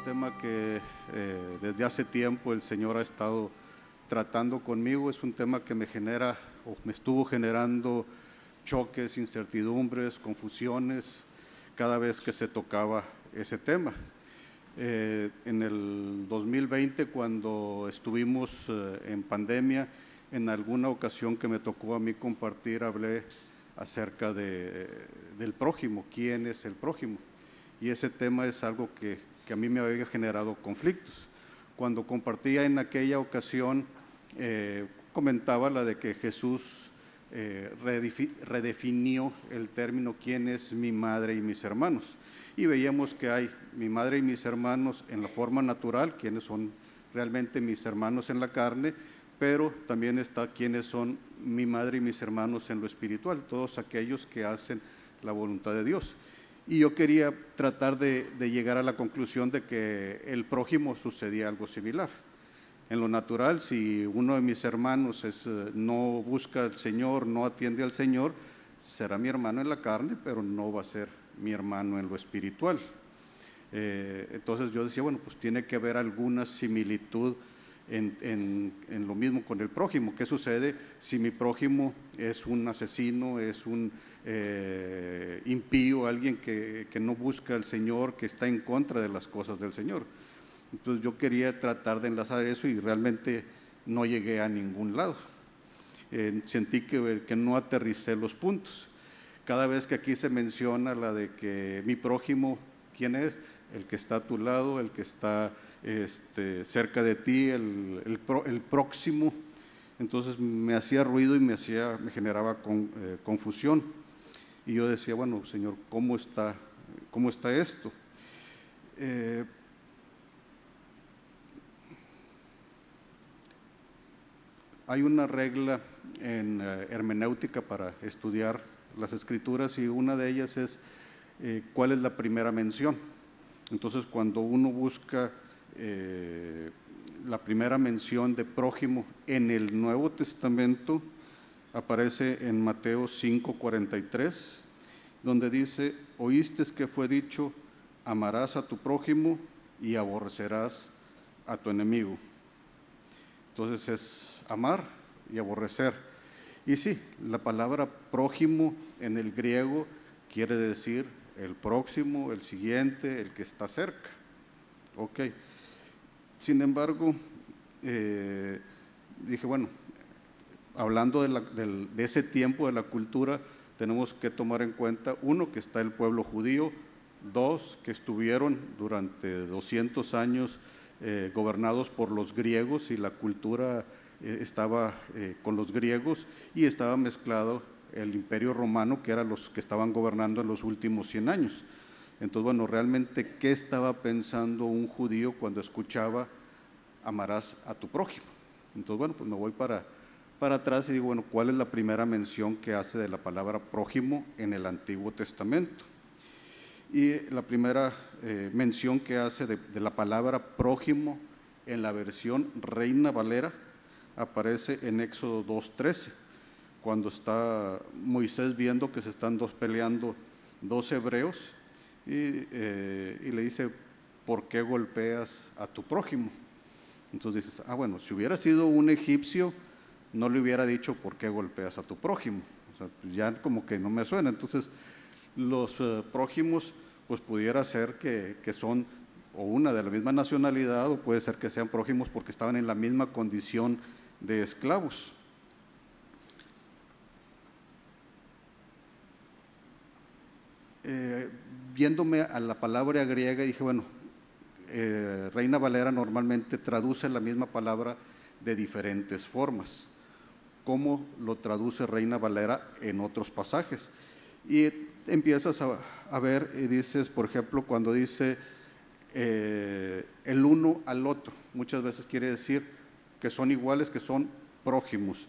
tema que desde hace tiempo el Señor ha estado tratando conmigo. Es un tema que me genera o me estuvo generando choques, incertidumbres, confusiones cada vez que se tocaba ese tema. En el 2020, cuando estuvimos en pandemia, en alguna ocasión que me tocó a mí compartir, hablé acerca del prójimo, quién es el prójimo. Y ese tema es algo que a mí me había generado conflictos. Cuando compartía en aquella ocasión, comentaba la de que Jesús redefinió el término quién es mi madre y mis hermanos. Y veíamos que hay mi madre y mis hermanos en la forma natural, quienes son realmente mis hermanos en la carne, pero también está quiénes son mi madre y mis hermanos en lo espiritual, todos aquellos que hacen la voluntad de Dios. Y yo quería tratar de llegar a la conclusión de que el prójimo sucedía algo similar. En lo natural, si uno de mis hermanos no busca al Señor, no atiende al Señor, será mi hermano en la carne, pero no va a ser mi hermano en lo espiritual. Entonces yo decía, bueno, pues tiene que haber alguna similitud en lo mismo con el prójimo. ¿Qué sucede si mi prójimo es un asesino, es un impío, alguien que no busca al Señor, que está en contra de las cosas del Señor? Entonces yo quería tratar de enlazar eso y realmente no llegué a ningún lado. Sentí que no aterricé los puntos. Cada vez que aquí se menciona la de que mi prójimo, ¿quién es? El que está a tu lado, el que está cerca de ti, el próximo. Entonces me hacía ruido y me generaba confusión. Y yo decía, bueno, Señor, ¿cómo está esto? Hay una regla en hermenéutica para estudiar las Escrituras y una de ellas es cuál es la primera mención. Entonces, cuando uno busca la primera mención de prójimo en el Nuevo Testamento, aparece en Mateo 5:43, donde dice, oíste que fue dicho, amarás a tu prójimo y aborrecerás a tu enemigo. Entonces es amar y aborrecer. Y sí, la palabra prójimo en el griego quiere decir el próximo, el siguiente, el que está cerca. Ok. Sin embargo, dije, bueno, hablando de ese tiempo de la cultura, tenemos que tomar en cuenta, uno, que está el pueblo judío, dos, que estuvieron durante 200 años gobernados por los griegos y la cultura estaba con los griegos y estaba mezclado el Imperio Romano, que eran los que estaban gobernando en los últimos 100 años. Entonces, bueno, realmente, ¿qué estaba pensando un judío cuando escuchaba amarás a tu prójimo? Entonces, bueno, pues me voy para atrás y digo, bueno, ¿cuál es la primera mención que hace de la palabra prójimo en el Antiguo Testamento? Y la primera mención que hace de la palabra prójimo en la versión Reina Valera aparece en Éxodo 2:13, cuando está Moisés viendo que se están peleando dos hebreos y le dice, ¿por qué golpeas a tu prójimo? Entonces dices, bueno, si hubiera sido un egipcio, no le hubiera dicho, ¿por qué golpeas a tu prójimo? O sea, ya como que no me suena. Entonces, los prójimos, pues pudiera ser que son o una de la misma nacionalidad, o puede ser que sean prójimos porque estaban en la misma condición de esclavos. Viéndome a la palabra griega, dije, bueno, Reina Valera normalmente traduce la misma palabra de diferentes formas. ¿Cómo lo traduce Reina Valera en otros pasajes? Y empiezas a ver y dices, por ejemplo, cuando dice el uno al otro, muchas veces quiere decir que son iguales, que son prójimos.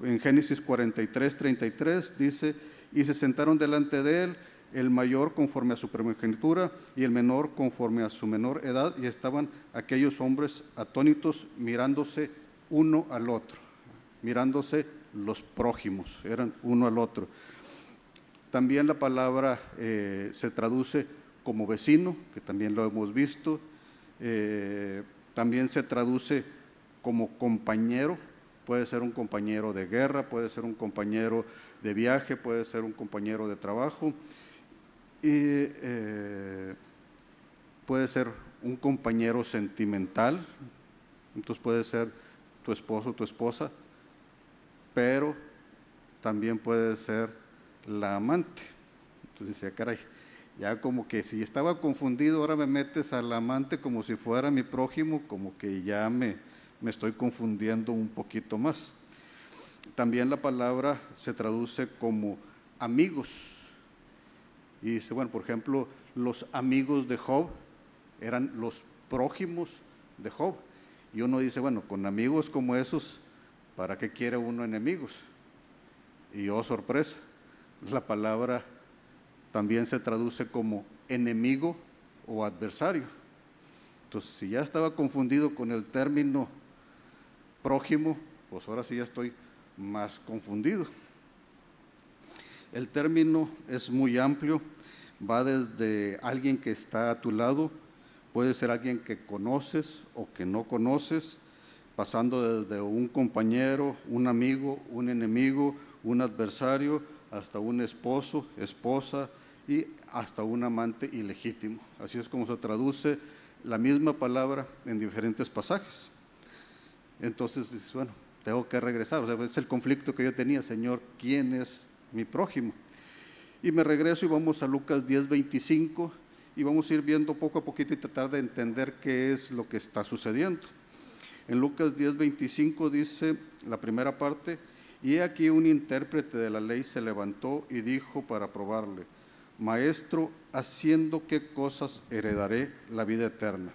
En Génesis 43:33 dice, y se sentaron delante de él el mayor conforme a su primogenitura y el menor conforme a su menor edad, y estaban aquellos hombres atónitos mirándose uno al otro, mirándose los prójimos, eran uno al otro. También la palabra se traduce como vecino, que también lo hemos visto, También se traduce como compañero, puede ser un compañero de guerra, puede ser un compañero de viaje, puede ser un compañero de trabajo, y puede ser un compañero sentimental, entonces puede ser tu esposo o tu esposa, pero también puede ser la amante. Entonces decía, caray, ya como que si estaba confundido, ahora me metes al amante como si fuera mi prójimo, como que ya me estoy confundiendo un poquito más. También la palabra se traduce como amigos. Y dice, bueno, por ejemplo, los amigos de Job eran los prójimos de Job. Y uno dice, bueno, con amigos como esos, ¿para qué quiere uno enemigos? Y oh, sorpresa, la palabra también se traduce como enemigo o adversario. Entonces, si ya estaba confundido con el término prójimo, pues ahora sí ya estoy más confundido. El término es muy amplio, va desde alguien que está a tu lado, puede ser alguien que conoces o que no conoces, pasando desde un compañero, un amigo, un enemigo, un adversario, hasta un esposo, esposa y hasta un amante ilegítimo. Así es como se traduce la misma palabra en diferentes pasajes. Entonces, bueno, tengo que regresar, o sea, es el conflicto que yo tenía, Señor, ¿quién es mi prójimo? Y me regreso y vamos a Lucas 10:25 y vamos a ir viendo poco a poquito y tratar de entender qué es lo que está sucediendo. En Lucas 10:25 dice la primera parte, y he aquí un intérprete de la ley se levantó y dijo para probarle, Maestro, ¿haciendo qué cosas heredaré la vida eterna?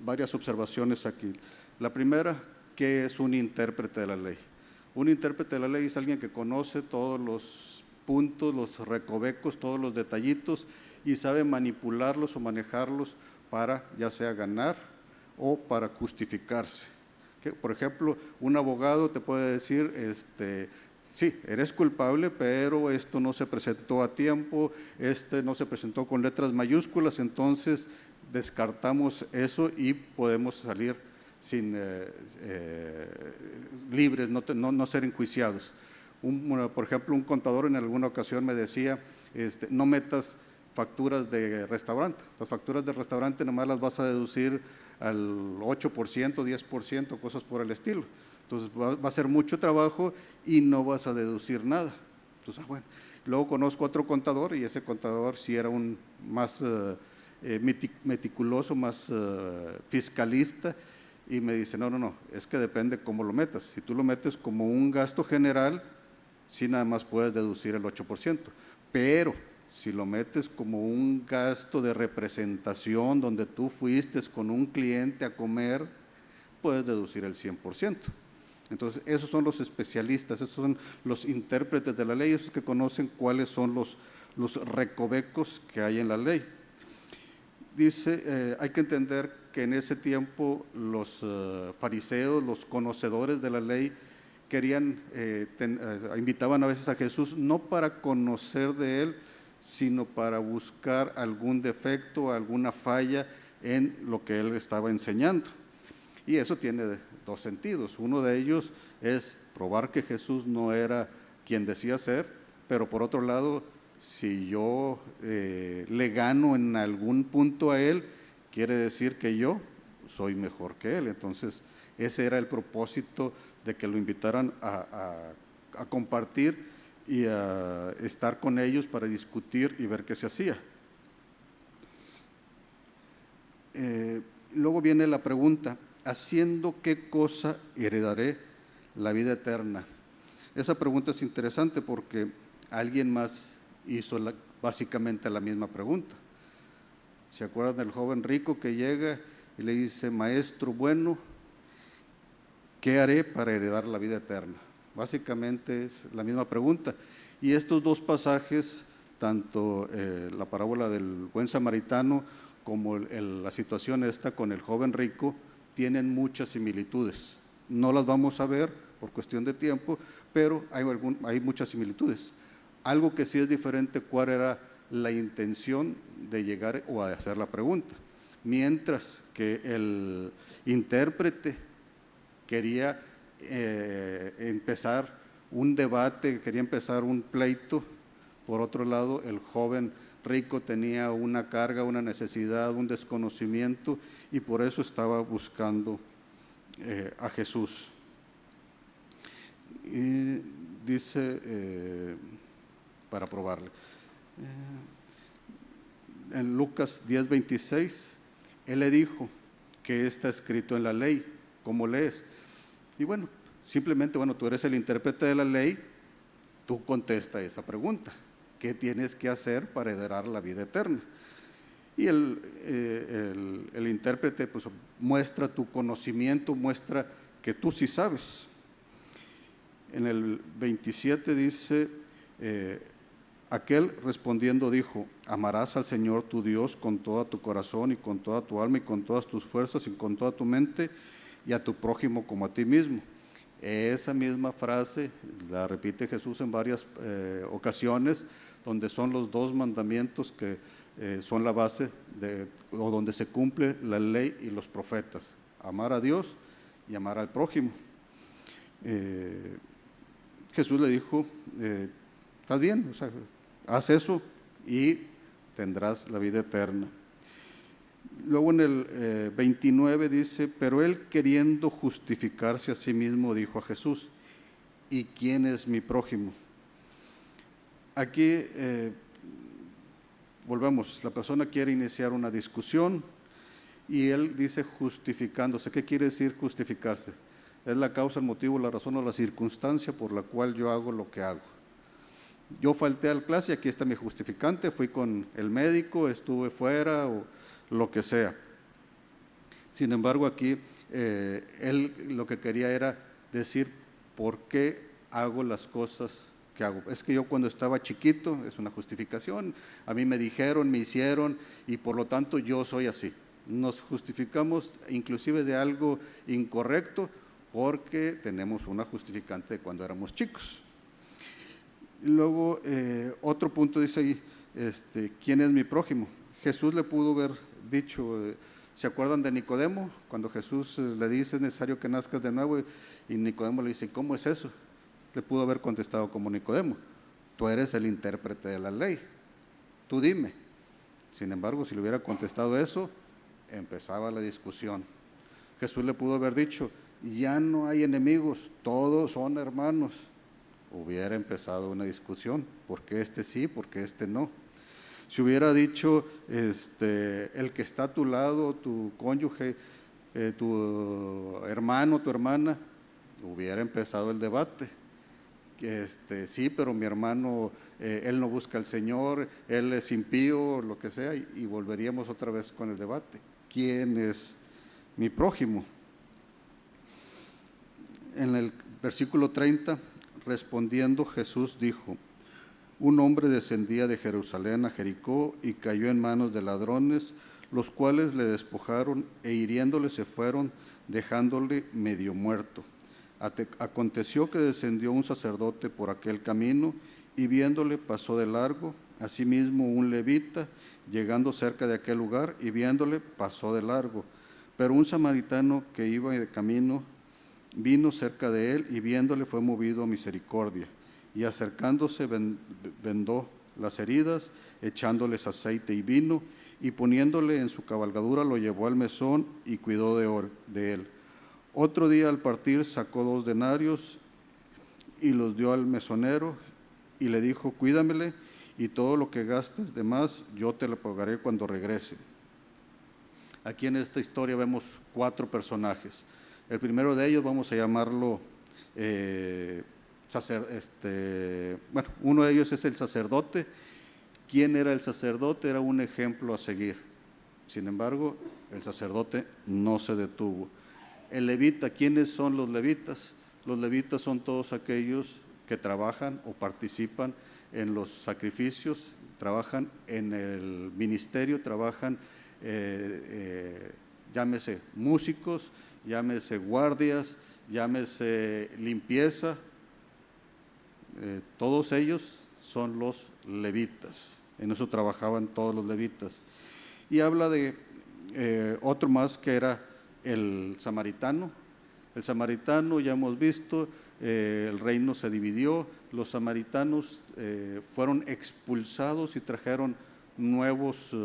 Varias observaciones aquí. La primera, ¿qué es un intérprete de la ley? Un intérprete de la ley es alguien que conoce todos los puntos, los recovecos, todos los detallitos y sabe manipularlos o manejarlos para ya sea ganar o para justificarse. Por ejemplo, un abogado te puede decir, sí, eres culpable, pero esto no se presentó a tiempo, no se presentó con letras mayúsculas, entonces descartamos eso y podemos salir sin libres, no ser enjuiciados. Por ejemplo, un contador en alguna ocasión me decía, no metas facturas de restaurante. Las facturas de restaurante nomás las vas a deducir al 8%, 10%, cosas por el estilo. Entonces va a ser mucho trabajo y no vas a deducir nada. Entonces, bueno, luego conozco otro contador y ese contador sí era un más meticuloso, más fiscalista y me dice, no, es que depende cómo lo metas. Si tú lo metes como un gasto general, sí nada más puedes deducir el 8%, pero si lo metes como un gasto de representación donde tú fuiste con un cliente a comer, puedes deducir el 100%. Entonces, esos son los especialistas, esos son los intérpretes de la ley, esos que conocen cuáles son los recovecos que hay en la ley. Dice, hay que entender que en ese tiempo los fariseos, los conocedores de la ley, invitaban a veces a Jesús no para conocer de él, sino para buscar algún defecto, alguna falla en lo que él estaba enseñando. Y eso tiene dos sentidos. Uno de ellos es probar que Jesús no era quien decía ser, pero por otro lado, si yo le gano en algún punto a él, quiere decir que yo soy mejor que él. Entonces, ese era el propósito de que lo invitaran a compartir y a estar con ellos para discutir y ver qué se hacía. Luego viene la pregunta, ¿haciendo qué cosa heredaré la vida eterna? Esa pregunta es interesante porque alguien más hizo básicamente la misma pregunta. ¿Se acuerdan del joven rico que llega y le dice, Maestro bueno, ¿qué haré para heredar la vida eterna? Básicamente es la misma pregunta. Y estos dos pasajes, tanto la parábola del buen samaritano como la situación esta con el joven rico, tienen muchas similitudes. No las vamos a ver por cuestión de tiempo, pero hay muchas similitudes. Algo que sí es diferente, ¿cuál era la intención de llegar o de hacer la pregunta? mientras que el intérprete quería empezar un debate, quería empezar un pleito. Por otro lado, el joven rico tenía una carga, una necesidad, un desconocimiento, y por eso estaba buscando a Jesús. Y dice, para probarle, en Lucas 10:26, él le dijo: ¿qué está escrito en la ley? ¿Cómo lees? Y bueno, simplemente, tú eres el intérprete de la ley, tú contesta esa pregunta: ¿qué tienes que hacer para heredar la vida eterna? Y el intérprete pues muestra tu conocimiento, muestra que tú sí sabes. En el 27 dice, aquel respondiendo dijo: amarás al Señor tu Dios con todo tu corazón y con toda tu alma y con todas tus fuerzas y con toda tu mente, y a tu prójimo como a ti mismo. Esa misma frase la repite Jesús en varias ocasiones, donde son los dos mandamientos que son la base o donde se cumple la ley y los profetas: amar a Dios y amar al prójimo. Jesús le dijo, estás bien, haz eso y tendrás la vida eterna. Luego en el 29 dice, pero él, queriendo justificarse a sí mismo, dijo a Jesús: ¿y quién es mi prójimo? Aquí volvemos, la persona quiere iniciar una discusión y él dice justificándose. ¿Qué quiere decir justificarse? Es la causa, el motivo, la razón o la circunstancia por la cual yo hago lo que hago. Yo falté a la clase y aquí está mi justificante, fui con el médico, estuve fuera o lo que sea. Sin embargo, aquí él lo que quería era decir por qué hago las cosas que hago. Es que yo cuando estaba chiquito, es una justificación, a mí me dijeron, me hicieron, y por lo tanto yo soy así. Nos justificamos inclusive de algo incorrecto porque tenemos una justificante de cuando éramos chicos. Y luego otro punto dice ahí, ¿quién es mi prójimo? Jesús le pudo haber dicho, ¿se acuerdan de Nicodemo? Cuando Jesús le dice: es necesario que nazcas de nuevo, y Nicodemo le dice: ¿cómo es eso? Le pudo haber contestado como Nicodemo: tú eres el intérprete de la ley, tú dime. Sin embargo, si le hubiera contestado eso, empezaba la discusión. Jesús le pudo haber dicho: ya no hay enemigos, todos son hermanos. Hubiera empezado una discusión, ¿por qué este sí, por qué este no? Si hubiera dicho, el que está a tu lado, tu cónyuge, tu hermano, tu hermana, hubiera empezado el debate. Sí, pero mi hermano, él no busca al Señor, él es impío, lo que sea, y volveríamos otra vez con el debate. ¿Quién es mi prójimo? En el versículo 30, respondiendo Jesús dijo: un hombre descendía de Jerusalén a Jericó y cayó en manos de ladrones, los cuales le despojaron e hiriéndole se fueron, dejándole medio muerto. Aconteció que descendió un sacerdote por aquel camino y viéndole pasó de largo. Asimismo un levita, llegando cerca de aquel lugar y viéndole pasó de largo. Pero un samaritano que iba de camino vino cerca de él y viéndole fue movido a misericordia. Y acercándose vendó las heridas, echándoles aceite y vino, y poniéndole en su cabalgadura lo llevó al mesón y cuidó de él. Otro día al partir sacó 2 denarios y los dio al mesonero y le dijo: cuídamele, y todo lo que gastes de más yo te lo pagaré cuando regrese. Aquí en esta historia vemos 4 personajes. El primero de ellos vamos a llamarlo uno de ellos es el sacerdote. ¿Quién era el sacerdote? Era un ejemplo a seguir. Sin embargo, el sacerdote no se detuvo. El levita, ¿quiénes son los levitas? Los levitas son todos aquellos que trabajan o participan en los sacrificios, trabajan en el ministerio, trabajan, llámese músicos, llámese guardias, llámese limpieza, todos ellos son los levitas. En eso trabajaban todos los levitas. Y habla de otro más que era el samaritano. El samaritano, ya hemos visto, el reino se dividió, los samaritanos fueron expulsados y trajeron nuevos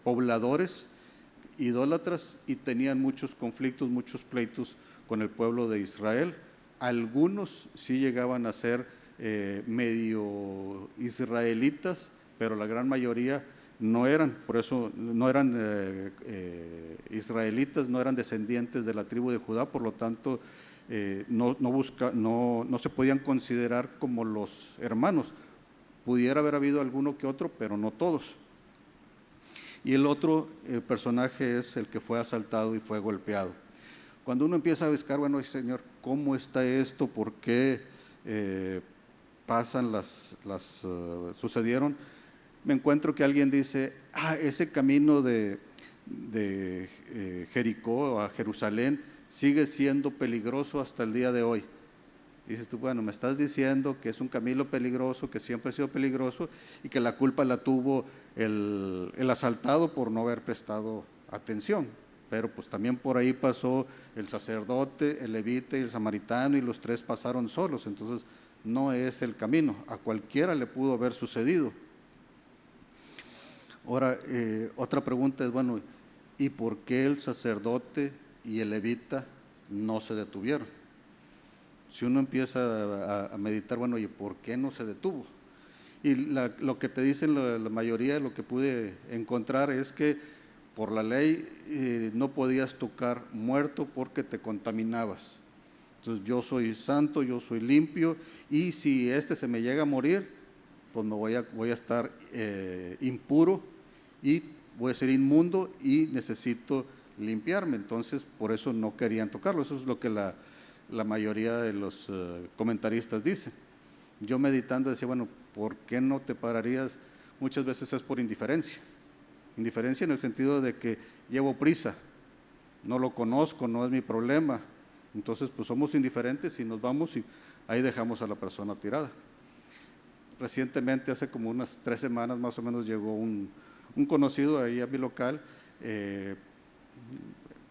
pobladores idólatras y tenían muchos conflictos, muchos pleitos con el pueblo de Israel. Algunos sí llegaban a ser medio israelitas, pero la gran mayoría no eran, por eso no eran israelitas, no eran descendientes de la tribu de Judá, por lo tanto no se podían considerar como los hermanos. Pudiera haber habido alguno que otro, pero no todos. Y el otro personaje es el que fue asaltado y fue golpeado. Cuando uno empieza a buscar, bueno, Señor, ¿cómo está esto? ¿Por qué sucedieron? Me encuentro que alguien dice, ese camino de Jericó a Jerusalén sigue siendo peligroso hasta el día de hoy. Y dices tú, bueno, me estás diciendo que es un camino peligroso, que siempre ha sido peligroso y que la culpa la tuvo el asaltado por no haber prestado atención. Pero pues también por ahí pasó el sacerdote, el levita y el samaritano, y los tres pasaron solos. Entonces no es el camino, a cualquiera le pudo haber sucedido. Ahora, otra pregunta es, bueno, ¿y por qué el sacerdote y el levita no se detuvieron? Si uno empieza a meditar, bueno, ¿y por qué no se detuvo? Y lo que te dicen la mayoría de lo que pude encontrar es que por la ley no podías tocar muerto porque te contaminabas. Entonces yo soy santo, yo soy limpio, y si se me llega a morir, pues me voy a estar impuro y voy a ser inmundo y necesito limpiarme. Entonces por eso no querían tocarlo. Eso es lo que la mayoría de los comentaristas dicen. Yo meditando decía, bueno, ¿por qué no te pararías? Muchas veces es por indiferencia. Indiferencia en el sentido de que llevo prisa, no lo conozco, no es mi problema. Entonces pues somos indiferentes y nos vamos y ahí dejamos a la persona tirada. Recientemente, hace como unas 3 semanas más o menos, llegó un conocido ahí a mi local.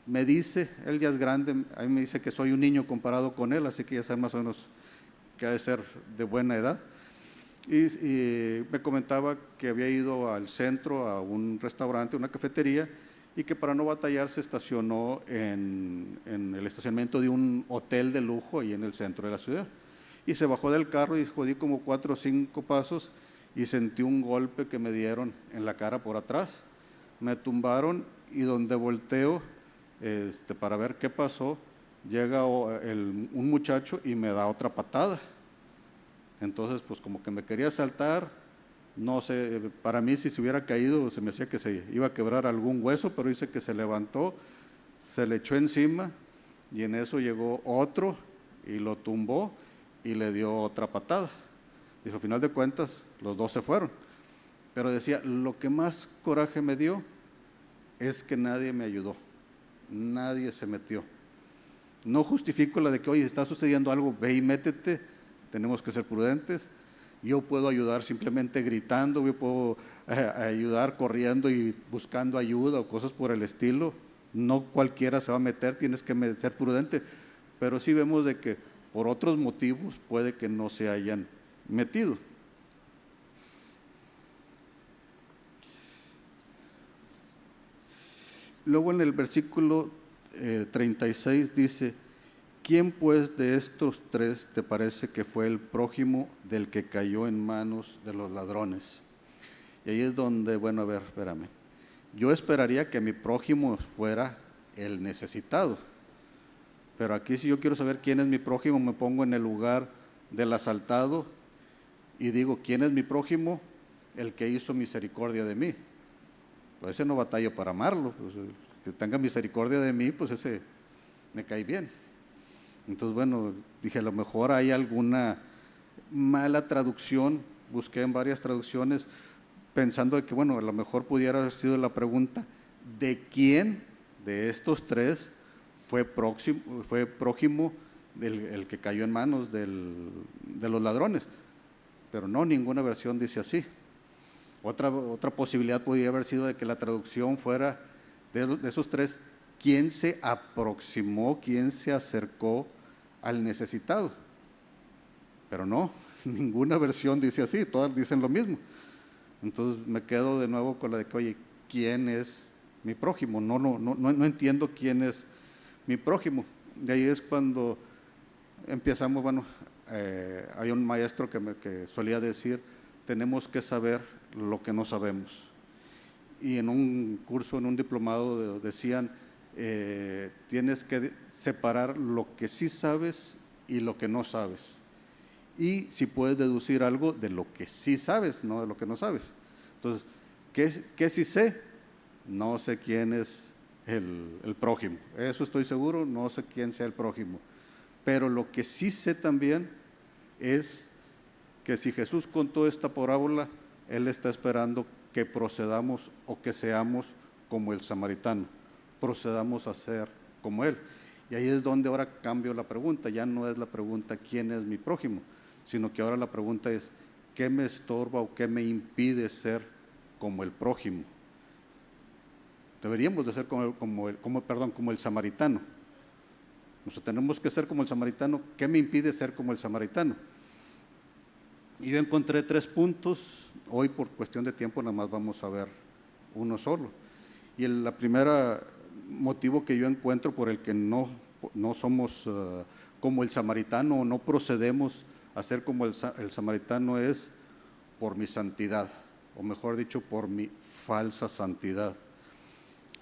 Me dice, él ya es grande, a mí me dice que soy un niño comparado con él, así que ya sabe más o menos que ha de ser de buena edad. Y me comentaba que había ido al centro, a un restaurante, una cafetería, y que para no batallar se estacionó en el estacionamiento de un hotel de lujo ahí en el centro de la ciudad. Y se bajó del carro y dijo, di como 4 o 5 pasos y sentí un golpe que me dieron en la cara por atrás. Me tumbaron y donde volteo para ver qué pasó, llega un muchacho y me da otra patada. Entonces pues como que me quería saltar, no sé, para mí si se hubiera caído se me hacía que se iba a quebrar algún hueso, pero dice que se levantó, se le echó encima y en eso llegó otro y lo tumbó y le dio otra patada. Dijo, al final de cuentas los dos se fueron, pero decía, lo que más coraje me dio es que nadie me ayudó, nadie se metió. No justifico la de que, oye, está sucediendo algo, ve y métete, tenemos que ser prudentes. Yo puedo ayudar simplemente gritando, yo puedo ayudar corriendo y buscando ayuda o cosas por el estilo. No cualquiera se va a meter, tienes que ser prudente, pero sí vemos de que por otros motivos puede que no se hayan metido. Luego en el versículo 36 dice, ¿quién pues de estos tres te parece que fue el prójimo del que cayó en manos de los ladrones? Y ahí es donde, bueno, a ver, espérame. Yo esperaría que mi prójimo fuera el necesitado, pero aquí si yo quiero saber quién es mi prójimo, me pongo en el lugar del asaltado y digo, ¿quién es mi prójimo? El que hizo misericordia de mí. Pues ese no batallo para amarlo, pues, que tenga misericordia de mí, pues ese me cae bien. Entonces, bueno, dije, a lo mejor hay alguna mala traducción, busqué en varias traducciones, pensando de que, bueno, a lo mejor pudiera haber sido la pregunta, ¿de quién de estos tres fue prójimo el que cayó en manos de los ladrones? Pero no, ninguna versión dice así. Otra posibilidad podría haber sido de que la traducción fuera De esos tres, ¿quién se aproximó, quién se acercó al necesitado? Pero no, ninguna versión dice así, todas dicen lo mismo. Entonces me quedo de nuevo con la de que, oye, ¿quién es mi prójimo? No entiendo quién es mi prójimo. De ahí es cuando empezamos, bueno, hay un maestro que solía decir, tenemos que saber lo que no sabemos. Y en un curso, en un diplomado, decían, tienes que separar lo que sí sabes y lo que no sabes. Y si puedes deducir algo de lo que sí sabes, no de lo que no sabes. Entonces, ¿qué sí sé? No sé quién es el prójimo. Eso estoy seguro, no sé quién sea el prójimo. Pero lo que sí sé también es que si Jesús contó esta parábola, Él está esperando que procedamos o que seamos como el samaritano, procedamos a ser como Él. Y ahí es donde ahora cambio la pregunta, ya no es la pregunta ¿quién es mi prójimo?, sino que ahora la pregunta es ¿qué me estorba o qué me impide ser como el prójimo? Deberíamos de ser como el samaritano. Nosotros tenemos que ser como el samaritano. ¿Qué me impide ser como el samaritano? Y yo encontré 3 puntos. Hoy por cuestión de tiempo nada más vamos a ver uno solo. Y el primera motivo que yo encuentro por el que no somos como el samaritano o no procedemos a ser como el samaritano es por mi santidad, o mejor dicho, por mi falsa santidad.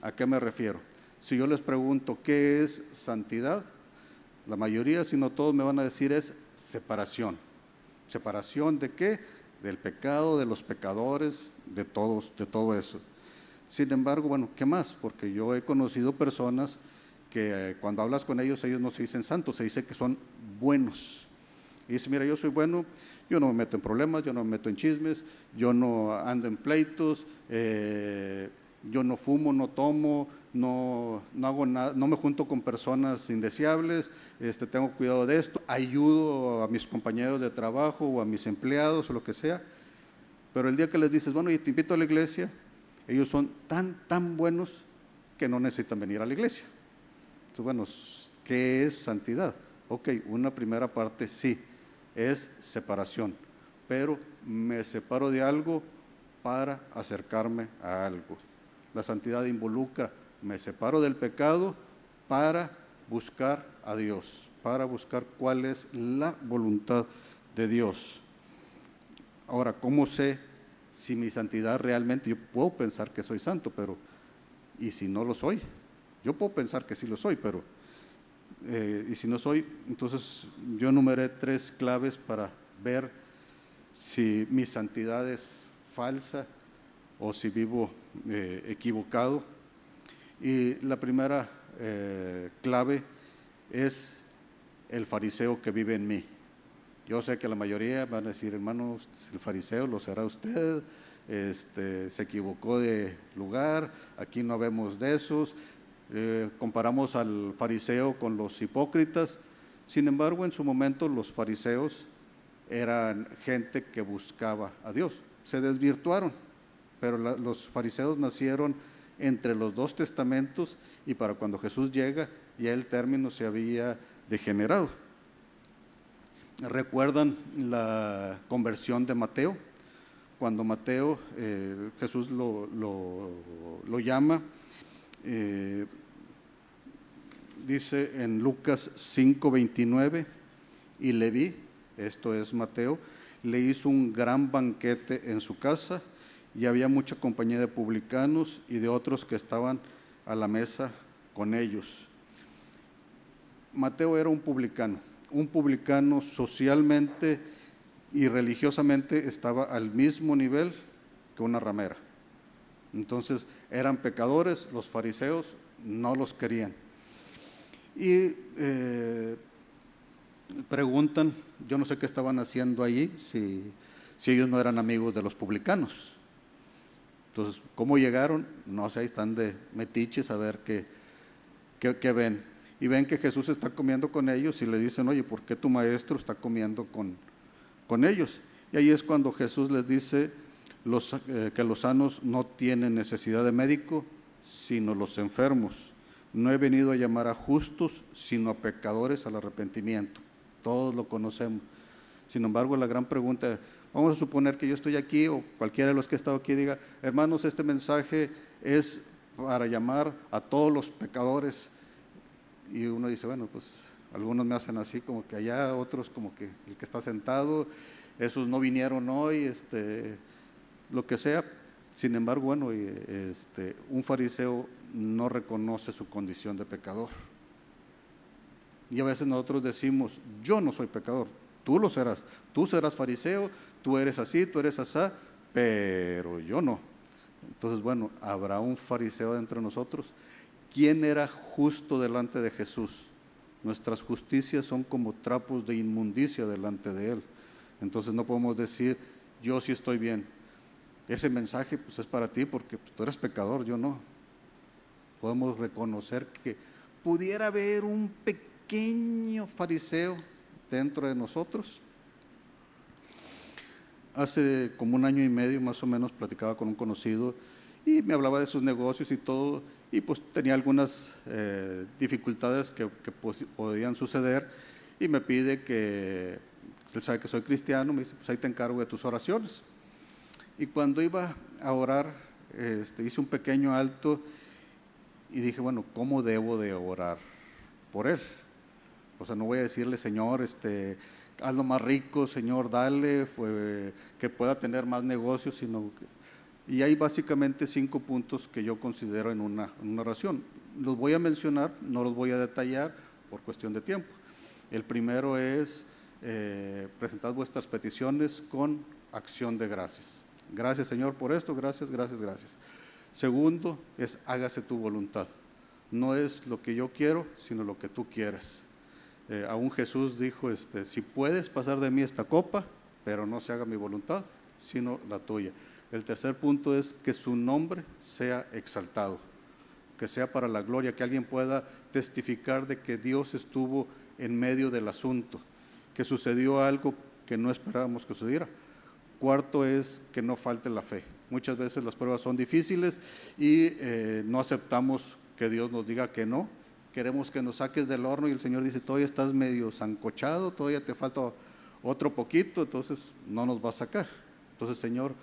¿A qué me refiero? Si yo les pregunto ¿qué es santidad?, la mayoría, si no todos, me van a decir es separación. ¿Separación de qué? Del pecado, de los pecadores, de todo eso. Sin embargo, bueno, ¿qué más? Porque yo he conocido personas que cuando hablas con ellos no se dicen santos, se dice que son buenos. Y dice, mira, yo soy bueno, yo no me meto en problemas, yo no me meto en chismes, yo no ando en pleitos, yo no fumo, no tomo, no hago nada, no me junto con personas indeseables, tengo cuidado de esto, ayudo a mis compañeros de trabajo o a mis empleados o lo que sea. Pero el día que les dices, bueno, y te invito a la iglesia, ellos son tan buenos que no necesitan venir a la iglesia. Entonces, bueno, ¿qué es santidad? Ok, una primera parte sí, es separación, pero me separo de algo para acercarme a algo. La santidad involucra, me separo del pecado para buscar a Dios, para buscar cuál es la voluntad de Dios. Ahora, ¿cómo sé si mi santidad realmente, yo puedo pensar que soy santo, pero ¿y si no lo soy? Yo puedo pensar que sí lo soy, pero y si no soy, entonces yo enumeré 3 claves para ver si mi santidad es falsa o si vivo equivocado. Y la primera clave es el fariseo que vive en mí. Yo sé que la mayoría van a decir, hermano, el fariseo lo será usted, se equivocó de lugar, aquí no vemos de esos. Comparamos al fariseo con los hipócritas. Sin embargo, en su momento los fariseos eran gente que buscaba a Dios. Se desvirtuaron, pero los fariseos nacieron entre los 2 testamentos y para cuando Jesús llega ya el término se había degenerado. ¿Recuerdan la conversión de Mateo? Cuando Mateo, Jesús lo llama, dice en Lucas 5:29, y Leví, esto es Mateo, le hizo un gran banquete en su casa y había mucha compañía de publicanos y de otros que estaban a la mesa con ellos. Mateo era un publicano socialmente y religiosamente estaba al mismo nivel que una ramera. Entonces eran pecadores, los fariseos no los querían. Y preguntan, yo no sé qué estaban haciendo allí, si ellos no eran amigos de los publicanos. Entonces, ¿cómo llegaron? No sé, ahí están de metiches a ver qué ven. Y ven que Jesús está comiendo con ellos y le dicen, oye, ¿por qué tu maestro está comiendo con ellos? Y ahí es cuando Jesús les dice que los sanos no tienen necesidad de médico, sino los enfermos. No he venido a llamar a justos, sino a pecadores al arrepentimiento. Todos lo conocemos. Sin embargo, la gran pregunta, vamos a suponer que yo estoy aquí o cualquiera de los que ha estado aquí diga, hermanos, este mensaje es para llamar a todos los pecadores. Y uno dice, bueno, pues algunos me hacen así como que allá, otros como que el que está sentado, esos no vinieron hoy, lo que sea. Sin embargo, bueno, un fariseo no reconoce su condición de pecador. Y a veces nosotros decimos, yo no soy pecador, tú lo serás, tú serás fariseo, tú eres así, tú eres asá, pero yo no. Entonces, bueno, ¿habrá un fariseo dentro de nosotros? ¿Quién era justo delante de Jesús? Nuestras justicias son como trapos de inmundicia delante de Él. Entonces no podemos decir, yo sí estoy bien. Ese mensaje pues es para ti porque pues, tú eres pecador, yo no. Podemos reconocer que pudiera haber un pequeño fariseo dentro de nosotros. Hace como 1 año y medio más o menos platicaba con un conocido y me hablaba de sus negocios y todo, y pues tenía algunas dificultades que podían suceder, y me pide que, él sabe que soy cristiano, me dice, pues ahí te encargo de tus oraciones. Y cuando iba a orar, hice un pequeño alto y dije, bueno, ¿cómo debo de orar por él? O sea, no voy a decirle, Señor, hazlo más rico, Señor, dale, que pueda tener más negocios, sino que… Y hay básicamente 5 puntos que yo considero en una oración. Los voy a mencionar, no los voy a detallar por cuestión de tiempo. El primero es, presentad vuestras peticiones con acción de gracias. Gracias, Señor, por esto, gracias, gracias, gracias. Segundo es, hágase tu voluntad. No es lo que yo quiero, sino lo que tú quieres. Aún Jesús dijo, si puedes pasar de mí esta copa, pero no se haga mi voluntad, sino la tuya. El tercer punto es que su nombre sea exaltado, que sea para la gloria, que alguien pueda testificar de que Dios estuvo en medio del asunto, que sucedió algo que no esperábamos que sucediera. Cuarto es que no falte la fe. Muchas veces las pruebas son difíciles y no aceptamos que Dios nos diga que no. Queremos que nos saques del horno y el Señor dice, todavía estás medio sancochado, todavía te falta otro poquito, entonces no nos va a sacar. Entonces, Señor,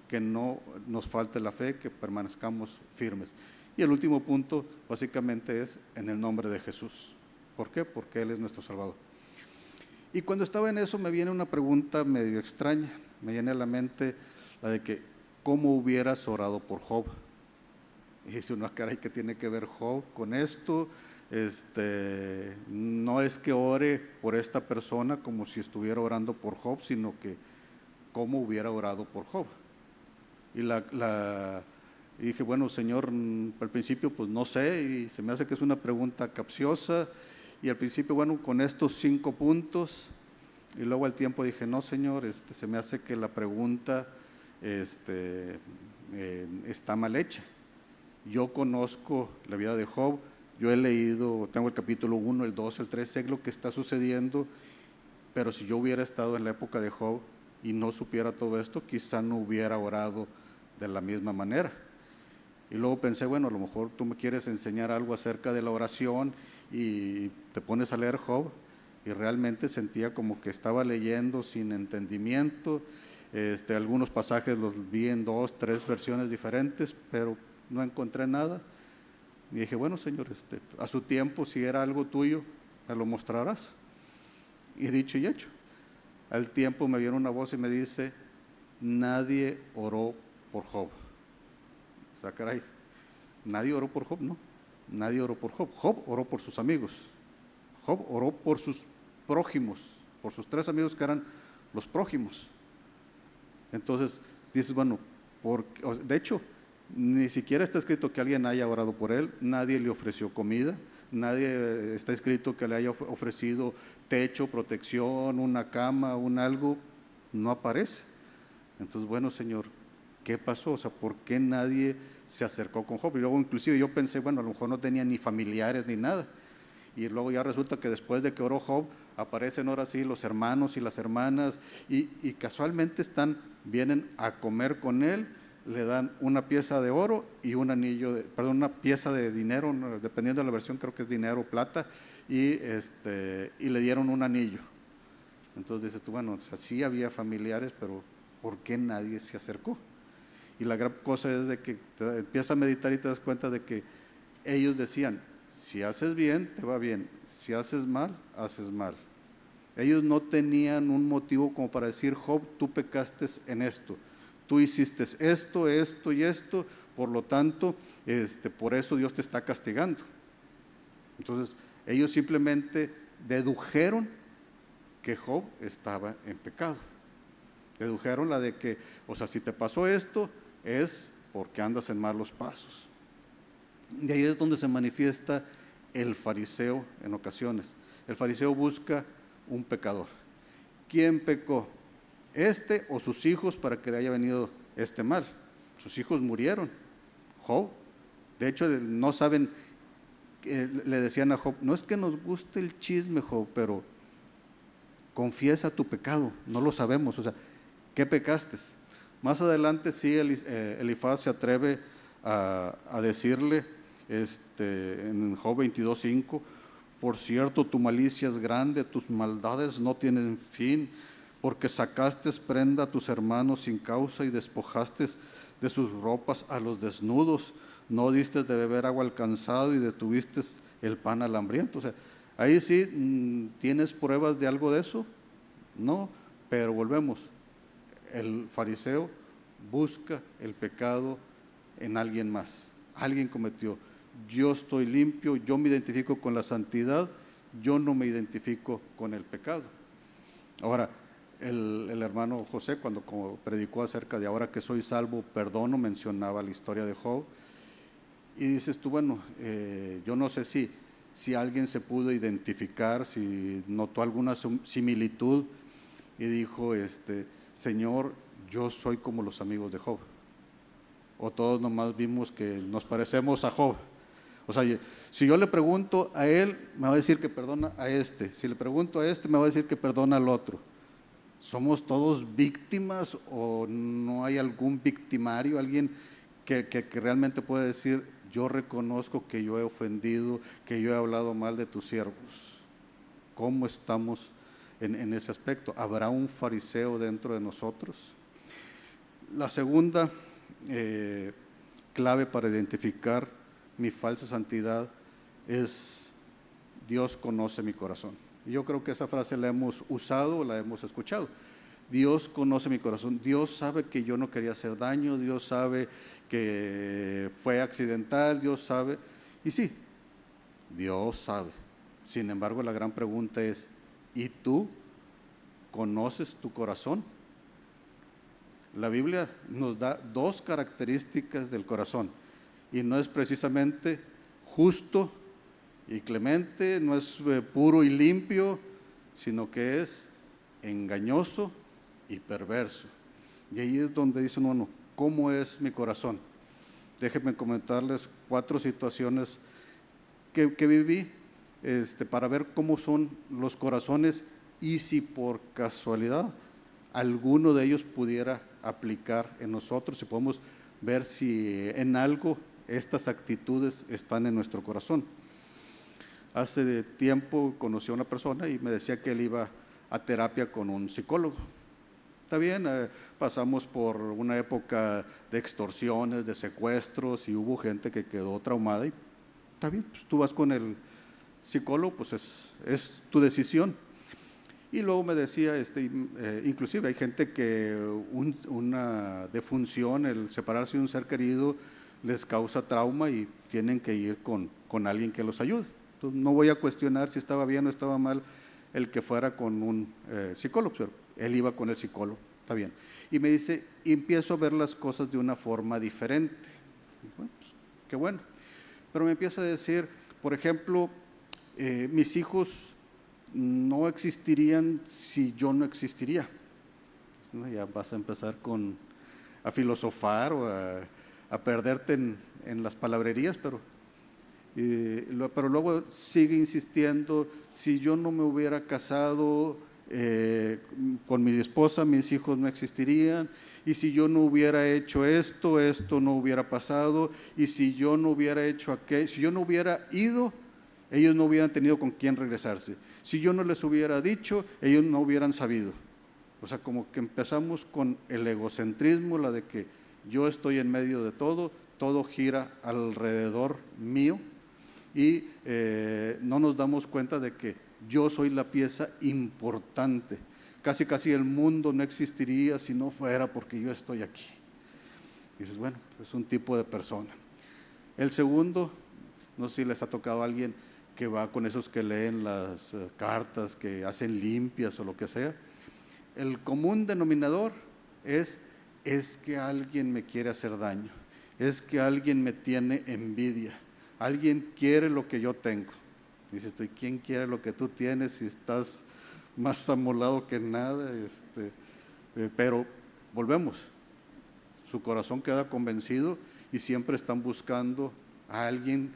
que no nos falte la fe, que permanezcamos firmes. Y el último punto básicamente es en el nombre de Jesús. ¿Por qué? Porque Él es nuestro Salvador. Y cuando estaba en eso me viene una pregunta medio extraña, me viene a la mente la de que ¿cómo hubieras orado por Job? Y dice uno, caray, ¿qué tiene que ver Job con esto? No es que ore por esta persona como si estuviera orando por Job, sino que ¿cómo hubiera orado por Job? Y dije, bueno, Señor, al principio pues no sé, y se me hace que es una pregunta capciosa, y al principio, bueno, con estos 5 puntos, y luego al tiempo dije, no, Señor, se me hace que la pregunta está mal hecha. Yo conozco la vida de Job, yo he leído, tengo el capítulo 1, el 2, el 3, sé lo que está sucediendo, pero si yo hubiera estado en la época de Job y no supiera todo esto, quizá no hubiera orado de la misma manera. Y luego pensé, bueno, a lo mejor tú me quieres enseñar algo acerca de la oración y te pones a leer Job, y realmente sentía como que estaba leyendo sin entendimiento. Algunos pasajes los vi en 2, 3 versiones diferentes, pero no encontré nada. Y dije, bueno, Señor, a su tiempo, si era algo tuyo, me lo mostrarás. Y dicho y hecho, al tiempo me viene una voz y me dice, nadie oró por Job. O sea, caray, nadie oró por Job, ¿no? Nadie oró por Job. Job oró por sus amigos. Job oró por sus prójimos, por sus 3 amigos que eran los prójimos. Entonces, dices, bueno, de hecho, ni siquiera está escrito que alguien haya orado por él, nadie le ofreció comida, nadie está escrito que le haya ofrecido techo, protección, una cama, un algo, no aparece. Entonces, bueno, Señor, ¿qué pasó? O sea, ¿por qué nadie se acercó con Job? Y luego inclusive yo pensé, bueno, a lo mejor no tenía ni familiares ni nada. Y luego ya resulta que después de que oró Job, aparecen ahora sí los hermanos y las hermanas y casualmente vienen a comer con él, le dan una pieza de oro y un anillo, una pieza de dinero, dependiendo de la versión, creo que es dinero o plata, y le dieron un anillo. Entonces dices tú, bueno, o sea, sí había familiares, pero ¿por qué nadie se acercó? Y la gran cosa es de que te empiezas a meditar y te das cuenta de que ellos decían, si haces bien, te va bien, si haces mal, haces mal. Ellos no tenían un motivo como para decir, Job, tú pecaste en esto, tú hiciste esto, esto y esto, por lo tanto, por eso Dios te está castigando. Entonces, ellos simplemente dedujeron que Job estaba en pecado. Dedujeron la de que, o sea, si te pasó esto, es porque andas en malos pasos. Y ahí es donde se manifiesta el fariseo en ocasiones. El fariseo busca un pecador. ¿Quién pecó? ¿Este o sus hijos para que le haya venido este mal? Sus hijos murieron. Job, de hecho, no saben, le decían a Job, no es que nos guste el chisme, Job, pero confiesa tu pecado, no lo sabemos, o sea, ¿qué pecaste? Más adelante sí Elifaz se atreve a decirle en Job 22:5, por cierto, tu malicia es grande, tus maldades no tienen fin, porque sacaste prenda a tus hermanos sin causa y despojaste de sus ropas a los desnudos, no diste de beber agua al cansado y detuviste el pan al hambriento. O sea, ahí sí, ¿tienes pruebas de algo de eso? No, pero volvemos, el fariseo busca el pecado en alguien más, alguien cometió. Yo estoy limpio, yo me identifico con la santidad, yo no me identifico con el pecado. Ahora, el hermano José, cuando predicó acerca de ahora que soy salvo, perdono, mencionaba la historia de Job, y dices tú, bueno, yo no sé si alguien se pudo identificar, si notó alguna similitud, y dijo, Señor, yo soy como los amigos de Job, o todos nomás vimos que nos parecemos a Job. O sea, si yo le pregunto a él, me va a decir que perdona a este. Si le pregunto a este, me va a decir que perdona al otro. ¿Somos todos víctimas o no hay algún victimario, alguien que realmente puede decir, yo reconozco que yo he ofendido, que yo he hablado mal de tus siervos? ¿Cómo estamos en ese aspecto? ¿Habrá un fariseo dentro de nosotros? La segunda clave para identificar mi falsa santidad es Dios conoce mi corazón. Y yo creo que esa frase la hemos usado, la hemos escuchado. Dios conoce mi corazón. Dios sabe que yo no quería hacer daño. Dios sabe que fue accidental. Dios sabe. Y sí, Dios sabe. Sin embargo, la gran pregunta es, ¿y tú conoces tu corazón? La Biblia nos da dos características del corazón. Y no es precisamente justo y clemente, no es puro y limpio, sino que es engañoso y perverso. Y ahí es donde dice uno, ¿cómo es mi corazón? Déjenme comentarles 4 situaciones que viví para ver cómo son los corazones y si por casualidad alguno de ellos pudiera aplicar en nosotros, si podemos ver si en algo estas actitudes están en nuestro corazón. Hace tiempo conocí a una persona y me decía que él iba a terapia con un psicólogo. Está bien, pasamos por una época de extorsiones, de secuestros y hubo gente que quedó traumada y está bien, pues tú vas con el psicólogo, pues es tu decisión. Y luego me decía, inclusive hay gente que una defunción, el separarse de un ser querido, les causa trauma y tienen que ir con alguien que los ayude. Entonces, no voy a cuestionar si estaba bien o estaba mal el que fuera con un psicólogo, pero él iba con el psicólogo, está bien. Y me dice, y empiezo a ver las cosas de una forma diferente. Bueno, pues, qué bueno. Pero me empieza a decir, por ejemplo, mis hijos no existirían si yo no existiría. ¿No? Ya vas a empezar a filosofar o a perderte en las palabrerías, pero luego sigue insistiendo, si yo no me hubiera casado, con mi esposa mis hijos no existirían, y si yo no hubiera hecho esto, esto no hubiera pasado, y si yo no hubiera hecho aquello, si yo no hubiera ido, ellos no hubieran tenido con quién regresarse. Si yo no les hubiera dicho, ellos no hubieran sabido. O sea, como que empezamos con el egocentrismo, la de que yo estoy en medio de todo, todo gira alrededor mío, y no nos damos cuenta de que yo soy la pieza importante. Casi el mundo no existiría si no fuera porque yo estoy aquí. Y dices, bueno, es un tipo de persona. El segundo, no sé si les ha tocado a alguien que va con esos que leen las cartas, que hacen limpias o lo que sea. El común denominador es que alguien me quiere hacer daño, es que alguien me tiene envidia, alguien quiere lo que yo tengo. Dices, ¿quién quiere lo que tú tienes si estás más amolado que nada? Pero volvemos, su corazón queda convencido y siempre están buscando a alguien,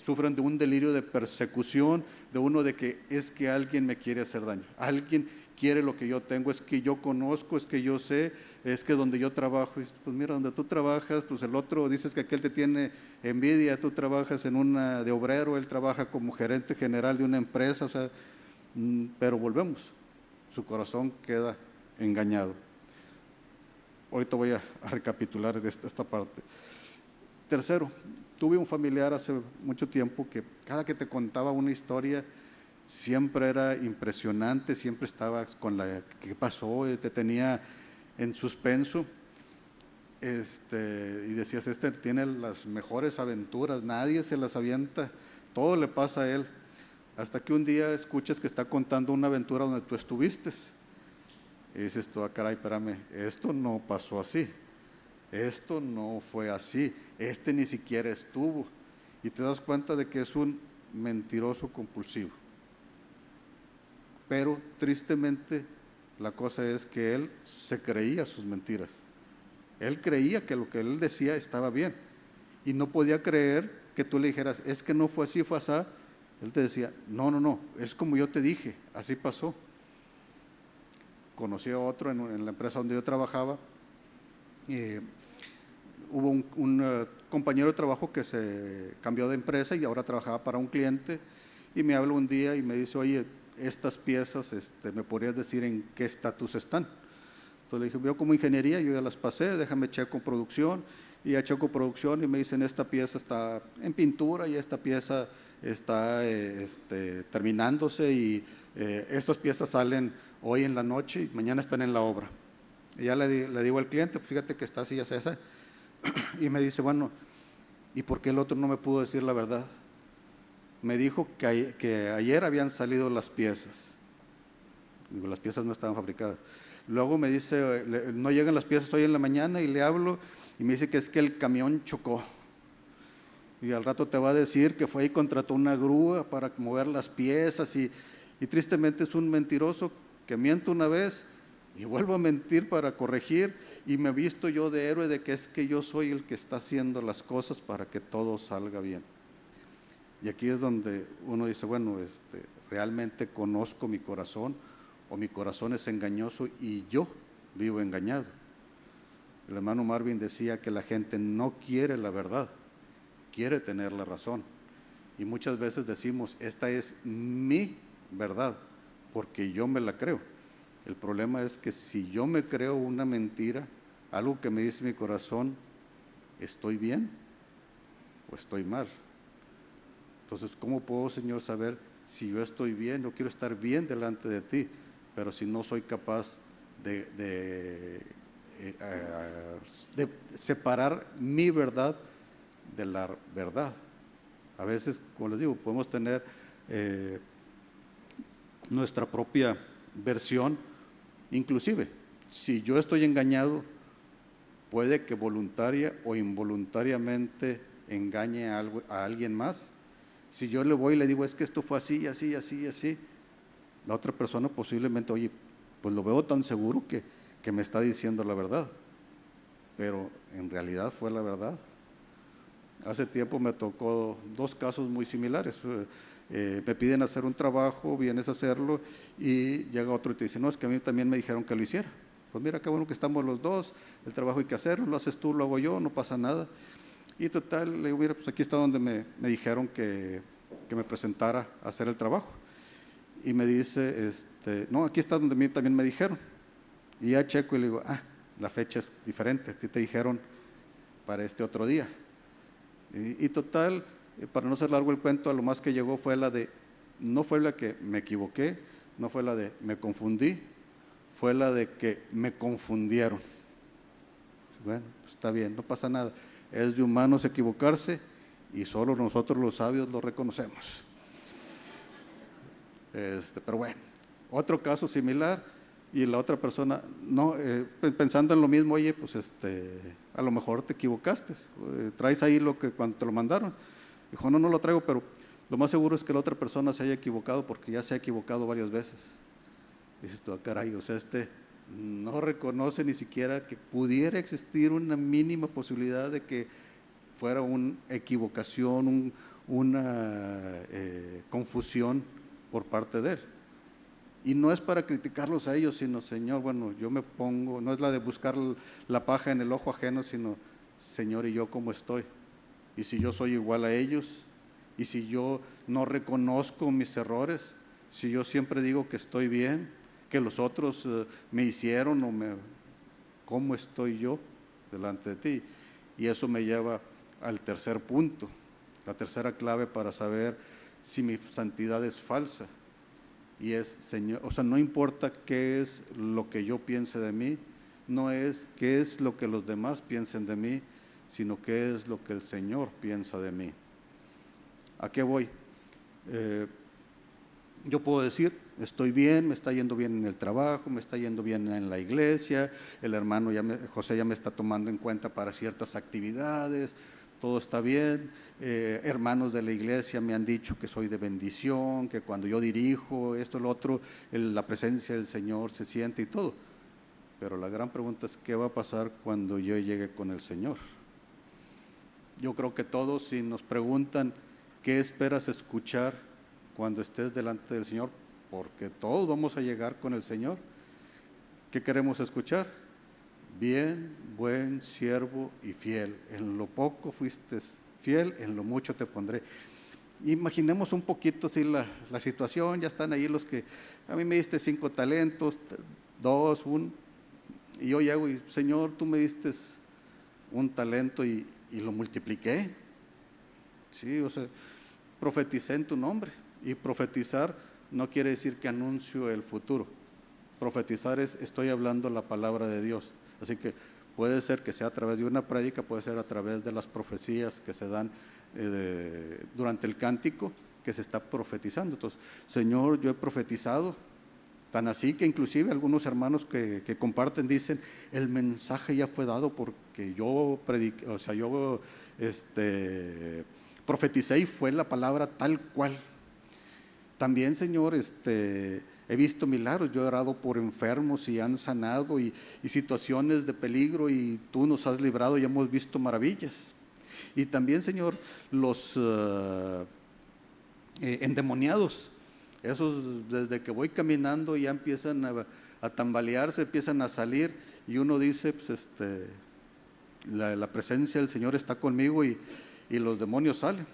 sufren de un delirio de persecución, de uno de que es que alguien me quiere hacer daño, alguien quiere lo que yo tengo, es que yo conozco, es que yo sé, es que donde yo trabajo, pues mira, donde tú trabajas, pues el otro dices que aquel te tiene envidia, tú trabajas en una de obrero, él trabaja como gerente general de una empresa, o sea, pero volvemos, su corazón queda engañado. Ahorita voy a recapitular de esta parte. Tercero, tuve un familiar hace mucho tiempo que cada que te contaba una historia siempre era impresionante, siempre estaba con la ¿qué pasó? Te tenía en suspenso, y decías, tiene las mejores aventuras, nadie se las avienta, todo le pasa a él, hasta que un día escuchas que está contando una aventura donde tú estuviste, y dices tú, caray, espérame, esto no pasó así, esto no fue así, ni siquiera estuvo, y te das cuenta de que es un mentiroso compulsivo. Pero tristemente la cosa es que él se creía sus mentiras. Él creía que lo que él decía estaba bien y no podía creer que tú le dijeras, es que no fue así, fue así. Él te decía, no, es como yo te dije, así pasó. Conocí a otro en la empresa donde yo trabajaba. Hubo un compañero de trabajo que se cambió de empresa y ahora trabajaba para un cliente, y me habla un día y me dice, oye, estas piezas, ¿me podrías decir en qué estatus están? Entonces le dije, yo como ingeniería, yo ya las pasé, déjame checo producción, y ya checo producción y me dicen, esta pieza está en pintura y esta pieza está terminándose, y estas piezas salen hoy en la noche y mañana están en la obra. Y ya le digo al cliente, fíjate que está así, ya esa. Y me dice, bueno, ¿y por qué el otro no me pudo decir la verdad? Me dijo que ayer habían salido las piezas. Digo, las piezas no estaban fabricadas. Luego me dice, no llegan las piezas hoy en la mañana, y le hablo y me dice que es que el camión chocó. Y al rato te va a decir que fue y contrató una grúa para mover las piezas, y tristemente es un mentiroso que miente una vez y vuelvo a mentir para corregir, y me he visto yo de héroe de que es que yo soy el que está haciendo las cosas para que todo salga bien. Y aquí es donde uno dice, bueno, realmente conozco mi corazón, o mi corazón es engañoso y yo vivo engañado. El hermano Marvin decía que la gente no quiere la verdad, quiere tener la razón. Y muchas veces decimos, esta es mi verdad, porque yo me la creo. El problema es que si yo me creo una mentira, algo que me dice mi corazón, ¿estoy bien o estoy mal? Entonces, ¿cómo puedo, Señor, saber si yo estoy bien? Yo quiero estar bien delante de ti, pero si no soy capaz de separar mi verdad de la verdad. A veces, como les digo, podemos tener nuestra propia versión. Inclusive, si yo estoy engañado, puede que voluntaria o involuntariamente engañe a alguien más. Si yo le voy y le digo, es que esto fue así, así, así, así, la otra persona posiblemente, oye, pues lo veo tan seguro que me está diciendo la verdad, pero en realidad fue la verdad. Hace tiempo me tocó dos casos muy similares. Me piden hacer un trabajo, vienes a hacerlo y llega otro y te dice, no, es que a mí también me dijeron que lo hiciera. Pues mira, qué bueno que estamos los dos, el trabajo hay que hacerlo, lo haces tú, lo hago yo, no pasa nada. Y total, le digo, mira, pues aquí está donde me dijeron que me presentara a hacer el trabajo. Y me dice, no, aquí está donde a mí también me dijeron. Y ya checo y le digo, la fecha es diferente, a ti te dijeron para este otro día. Y total, para no ser largo el cuento, a lo más que llegó fue no fue la que me equivoqué, no fue la de me confundí, fue la de que me confundieron. Bueno, pues está bien, no pasa nada. Es de humanos equivocarse y solo nosotros los sabios lo reconocemos. Pero bueno, otro caso similar y la otra persona, no, pensando en lo mismo, oye, pues a lo mejor te equivocaste, traes ahí lo que cuando te lo mandaron. Dijo, no lo traigo, pero lo más seguro es que la otra persona se haya equivocado porque ya se ha equivocado varias veces. Dices tú, caray, o sea, no reconoce ni siquiera que pudiera existir una mínima posibilidad de que fuera una equivocación, una confusión por parte de él. Y no es para criticarlos a ellos, sino, Señor, bueno, yo me pongo, no es la de buscar la paja en el ojo ajeno, sino, Señor, ¿y yo cómo estoy? Y si yo soy igual a ellos, y si yo no reconozco mis errores, si yo siempre digo que estoy bien, que los otros me hicieron ¿cómo estoy yo delante de ti? Y eso me lleva al tercer punto, la tercera clave para saber si mi santidad es falsa. Y es, Señor, o sea, no importa qué es lo que yo piense de mí, no es qué es lo que los demás piensen de mí, sino qué es lo que el Señor piensa de mí. ¿A qué voy? Yo puedo decir, estoy bien, me está yendo bien en el trabajo, me está yendo bien en la iglesia, el hermano José ya me está tomando en cuenta para ciertas actividades, todo está bien, hermanos de la iglesia me han dicho que soy de bendición, que cuando yo dirijo esto, lo otro, la presencia del Señor se siente y todo. Pero la gran pregunta es, ¿qué va a pasar cuando yo llegue con el Señor? Yo creo que todos, si nos preguntan, ¿qué esperas escuchar cuando estés delante del Señor? Porque todos vamos a llegar con el Señor. ¿Qué queremos escuchar? Bien, buen siervo y fiel. En lo poco fuiste fiel, en lo mucho te pondré. Imaginemos un poquito así la situación, ya están ahí los que, a mí me diste 5 talentos, 2, 1, y yo llego y, Señor, tú me diste un talento y lo multipliqué. Sí, o sea, profeticé en tu nombre. Y profetizar no quiere decir que anuncio el futuro. Profetizar es, estoy hablando la palabra de Dios. Así que puede ser que sea a través de una prédica, puede ser a través de las profecías que se dan durante el cántico, que se está profetizando. Entonces, Señor, yo he profetizado, tan así que inclusive algunos hermanos que comparten dicen, el mensaje ya fue dado porque yo prediqué, o sea, yo profeticé y fue la palabra tal cual. También, Señor, he visto milagros, yo he orado por enfermos y han sanado y situaciones de peligro y tú nos has librado y hemos visto maravillas. Y también, Señor, los endemoniados, esos desde que voy caminando ya empiezan a tambalearse, empiezan a salir y uno dice, pues la presencia del Señor está conmigo y los demonios salen.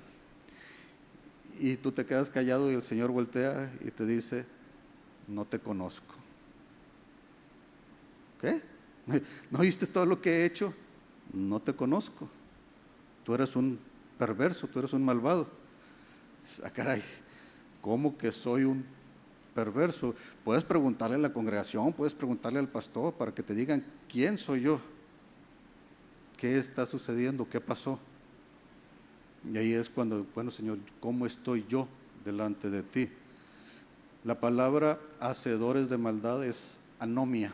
Y tú te quedas callado y el Señor voltea y te dice, no te conozco. ¿Qué? ¿No viste todo lo que he hecho? No te conozco. Tú eres un perverso, tú eres un malvado. Caray, ¿cómo que soy un perverso? Puedes preguntarle a la congregación, puedes preguntarle al pastor para que te digan quién soy yo, qué está sucediendo, qué pasó. Y ahí es cuando, bueno, Señor, ¿cómo estoy yo delante de ti? La palabra hacedores de maldad es anomia.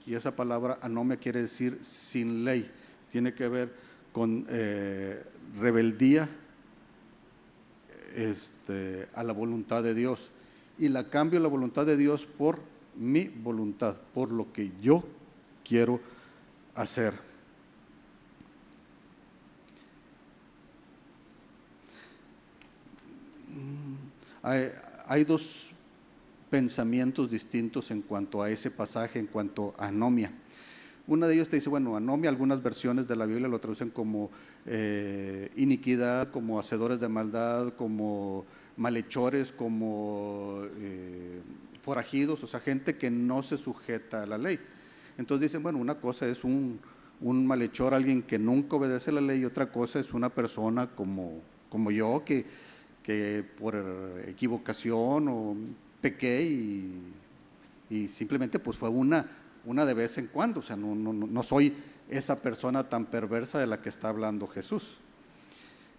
Y esa palabra anomia quiere decir sin ley. Tiene que ver con rebeldía a la voluntad de Dios. Y la cambio la voluntad de Dios por mi voluntad, por lo que yo quiero hacer. hay, hay dos pensamientos distintos en cuanto a ese pasaje, en cuanto a anomia. Una de ellos te dice, bueno, anomia, algunas versiones de la Biblia lo traducen como iniquidad, como hacedores de maldad, como malhechores, como forajidos, o sea, gente que no se sujeta a la ley. Entonces dicen, bueno, una cosa es un malhechor, alguien que nunca obedece la ley, y otra cosa es una persona como yo, que por equivocación o pequé y simplemente pues fue una de vez en cuando, o sea, no soy esa persona tan perversa de la que está hablando Jesús.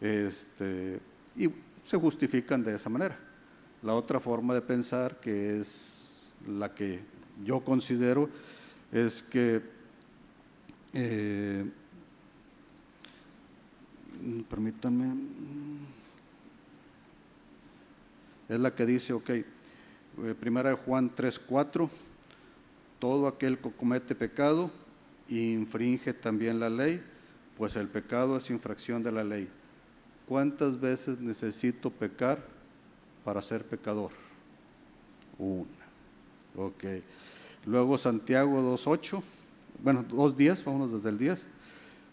Y se justifican de esa manera. La otra forma de pensar, que es la que yo considero, es que permítanme, es la que dice, ok, primera de Juan 3:4, todo aquel que comete pecado infringe también la ley, pues el pecado es infracción de la ley. ¿Cuántas veces necesito pecar para ser pecador? Una. Ok. Luego Santiago 2:8, bueno, 2:10, vámonos desde el 10.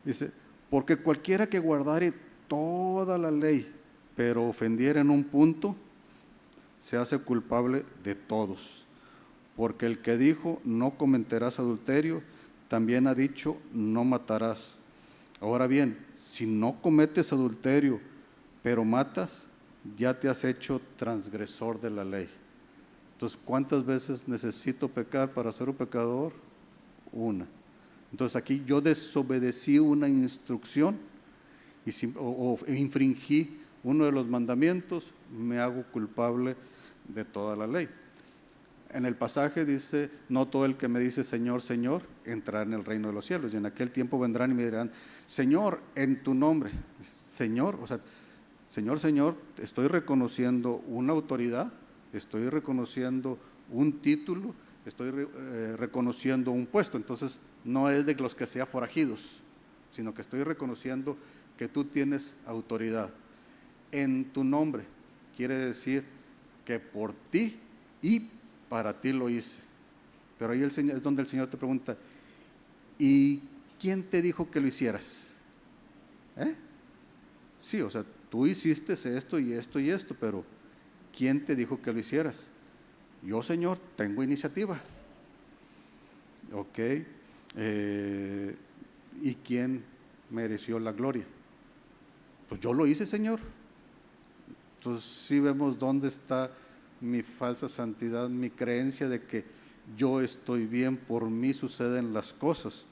Dice, porque cualquiera que guardare toda la ley, pero ofendiera en un punto, se hace culpable de todos. Porque el que dijo, no cometerás adulterio, también ha dicho, no matarás. Ahora bien, si no cometes adulterio, pero matas, ya te has hecho transgresor de la ley. Entonces, ¿cuántas veces necesito pecar para ser un pecador? Una. Entonces, aquí yo desobedecí una instrucción o infringí uno de los mandamientos, me hago culpable de toda la ley. En el pasaje dice, no todo el que me dice Señor, Señor, entrará en el reino de los cielos. Y en aquel tiempo vendrán y me dirán, Señor, en tu nombre. Señor, o sea, Señor, Señor, estoy reconociendo una autoridad, estoy reconociendo un título, estoy reconociendo un puesto. Entonces, no es de los que sean forajidos, sino que estoy reconociendo que tú tienes autoridad. En tu nombre quiere decir que por ti y para ti lo hice. Pero ahí es donde el Señor te pregunta, ¿y quién te dijo que lo hicieras? Sí, o sea, tú hiciste esto y esto y esto, pero ¿quién te dijo que lo hicieras? Yo, Señor, tengo iniciativa. Ok. ¿Y quién mereció la gloria? Pues yo lo hice, Señor. Entonces sí vemos dónde está mi falsa santidad, mi creencia de que yo estoy bien, por mí suceden las cosas.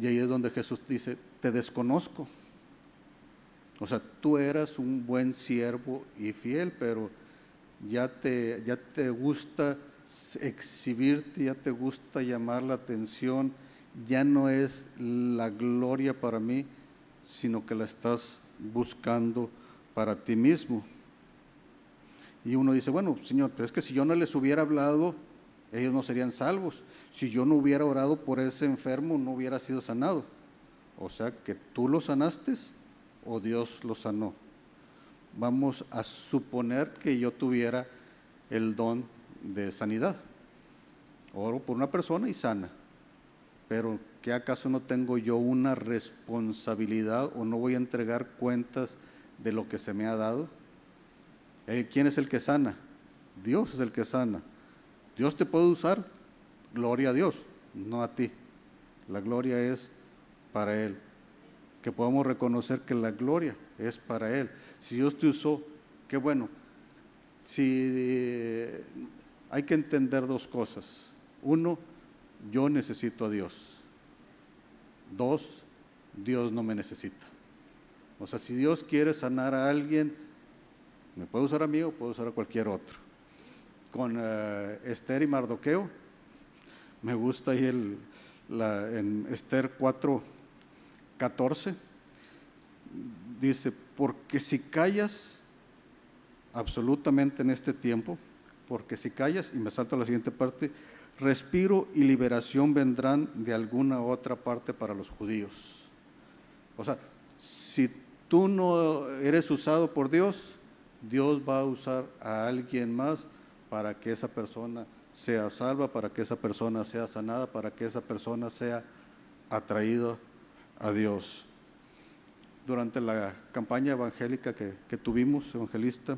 Y ahí es donde Jesús dice, te desconozco. O sea, tú eras un buen siervo y fiel, pero ya te gusta exhibirte, ya te gusta llamar la atención, ya no es la gloria para mí, sino que la estás buscando para ti mismo. Y uno dice, bueno, Señor, pero es que si yo no les hubiera hablado, ellos no serían salvos. Si yo no hubiera orado por ese enfermo, no hubiera sido sanado. O sea, que tú lo sanaste o Dios lo sanó. Vamos a suponer que yo tuviera el don de sanidad. Oro por una persona y sana. Pero ¿qué acaso no tengo yo una responsabilidad o no voy a entregar cuentas de lo que se me ha dado? ¿Quién es el que sana? Dios es el que sana. Dios te puede usar, gloria a Dios, no a ti. La gloria es para Él. Que podamos reconocer que la gloria es para Él. Si Dios te usó, qué bueno. Hay que entender dos cosas. Uno, yo necesito a Dios. Dos, Dios no me necesita. O sea, si Dios quiere sanar a alguien, me puede usar a mí o puede usar a cualquier otro. Con Esther y Mardoqueo, me gusta ahí en Esther 4:14, dice, porque si callas absolutamente en este tiempo, porque si callas, y me salto a la siguiente parte, respiro y liberación vendrán de alguna otra parte para los judíos. O sea, si tú no eres usado por Dios, Dios va a usar a alguien más para que esa persona sea salva, para que esa persona sea sanada, para que esa persona sea atraída a Dios. Durante la campaña evangélica que tuvimos, evangelista,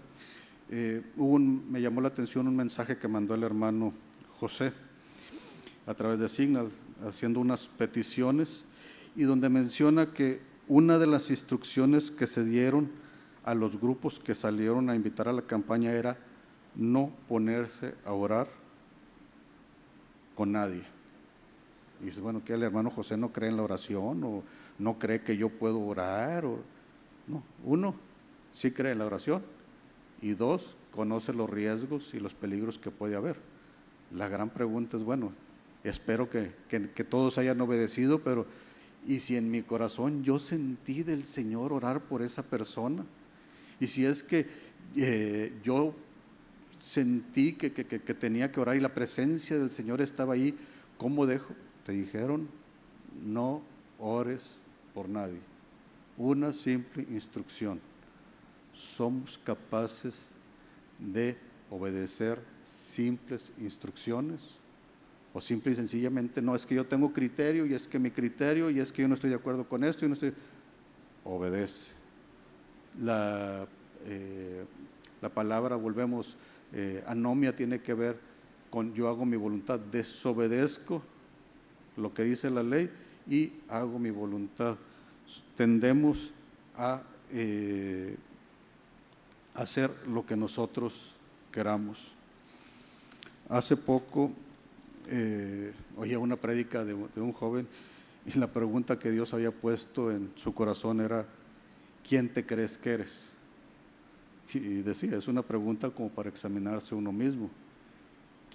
me llamó la atención un mensaje que mandó el hermano José a través de Signal, haciendo unas peticiones, y donde menciona que una de las instrucciones que se dieron a los grupos que salieron a invitar a la campaña era no ponerse a orar con nadie. Y dice, bueno, que el hermano José no cree en la oración, o no cree que yo puedo orar, o no. Uno, sí cree en la oración, y dos, conoce los riesgos y los peligros que puede haber. La gran pregunta es, bueno, espero que todos hayan obedecido, pero ¿y si en mi corazón yo sentí del Señor orar por esa persona? Y si es que yo sentí que tenía que orar y la presencia del Señor estaba ahí, ¿cómo dejo? Te dijeron, no ores por nadie. Una simple instrucción. ¿Somos capaces de obedecer simples instrucciones? O simple y sencillamente, no, es que yo tengo criterio, y es que mi criterio, y es que yo no estoy de acuerdo con esto, y no estoy… Obedece. La palabra, volvemos, anomia tiene que ver con yo hago mi voluntad, desobedezco lo que dice la ley y hago mi voluntad. Tendemos a hacer lo que nosotros queramos. Hace poco oía una prédica de un joven, y la pregunta que Dios había puesto en su corazón era, ¿quién te crees que eres? Y decía, es una pregunta como para examinarse uno mismo.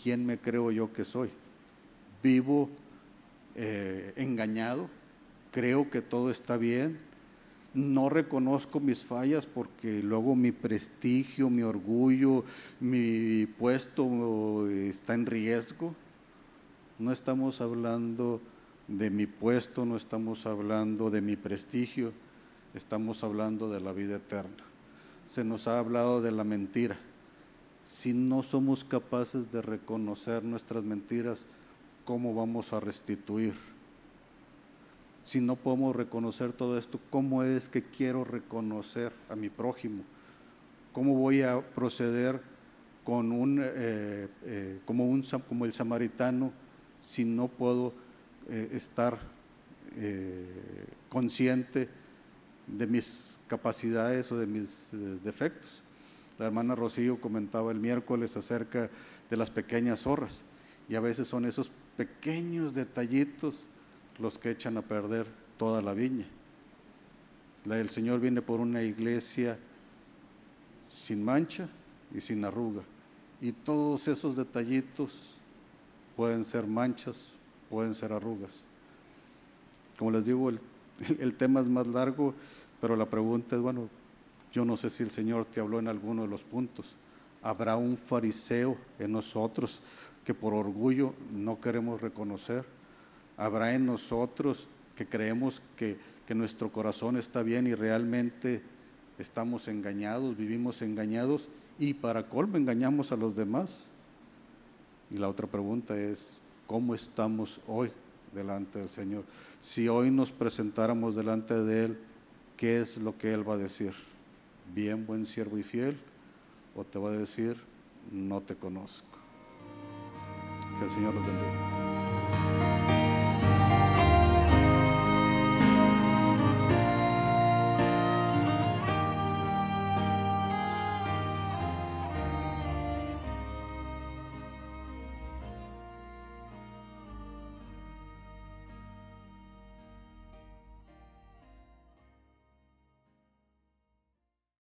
¿Quién me creo yo que soy? ¿Vivo engañado? ¿Creo que todo está bien? No reconozco mis fallas porque luego mi prestigio, mi orgullo, mi puesto está en riesgo. No estamos hablando de mi puesto, no estamos hablando de mi prestigio, estamos hablando de la vida eterna. Se nos ha hablado de la mentira. Si no somos capaces de reconocer nuestras mentiras, ¿cómo vamos a restituir? Si no podemos reconocer todo esto, ¿cómo es que quiero reconocer a mi prójimo? ¿Cómo voy a proceder con como el samaritano si no puedo estar consciente de mis capacidades o de mis defectos? La hermana Rocío comentaba el miércoles acerca de las pequeñas zorras, y a veces son esos pequeños detallitos los que echan a perder toda la viña. El Señor viene por una iglesia sin mancha y sin arruga, y todos esos detallitos pueden ser manchas, pueden ser arrugas. Como les digo, el tema es más largo, pero la pregunta es, bueno, yo no sé si el Señor te habló en alguno de los puntos. ¿Habrá un fariseo en nosotros que por orgullo no queremos reconocer? ¿Habrá en nosotros que creemos que nuestro corazón está bien y realmente estamos engañados, vivimos engañados y para colmo engañamos a los demás? Y la otra pregunta es, ¿cómo estamos hoy delante del Señor? Si hoy nos presentáramos delante de Él, ¿qué es lo que Él va a decir? ¿Bien, buen siervo y fiel? ¿O te va a decir, no te conozco? Que el Señor los bendiga.